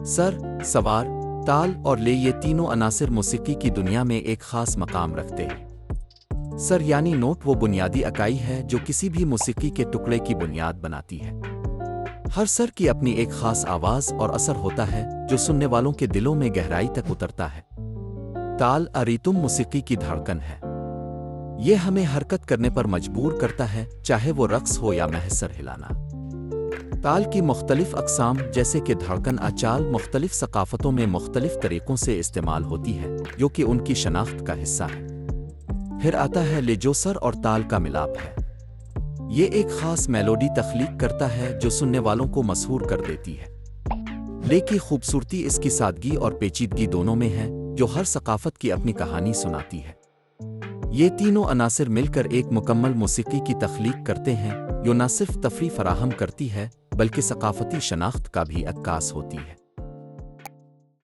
Sir, सवार, ताल और ले ये तीनों अनासिर मौसीकी की दुनिया में एक खास मकाम रखते हैं। सर यानी नोट वो बुनियादी इकाई है जो किसी भी मौसीकी के टुकड़े की बुनियाद बनाती है। हर सर की अपनी एक खास आवाज़ और असर होता है जो सुनने वालों के दिलों में गहराई तक उतरता है। ताल अरीतुम मौसीकी की धड़कन है। ये हमें हरकत करने पर मजबूर करता है, चाहे वो रक्स हो या महसर हिलाना। ताल की मुख्तलिफ अक़साम जैसे कि धड़कन अचाल मुख्तलिफ सकाफ़तों में मुख्तलिफ तरीक़ों से इस्तेमाल होती है, जो कि उनकी शनाख्त का हिस्सा है। फिर आता है ले जो सर और ताल का मिलाप है। ये एक ख़ास मेलोडी तख्लीक करता है जो सुनने वालों को मसहूर कर देती है। ले की खूबसूरती इसकी सादगी और पेचीदगी दोनों में है, जो हर सकाफ़त की अपनी कहानी सुनाती है। ये तीनों अनासिर मिलकर एक मुकम्मल मौसीकी की तख्लीक करते हैं जो न सिर्फ तफरी फराहम करती है बल्कि सकाफ़ती शनाख्त का भी अक्कास होती है।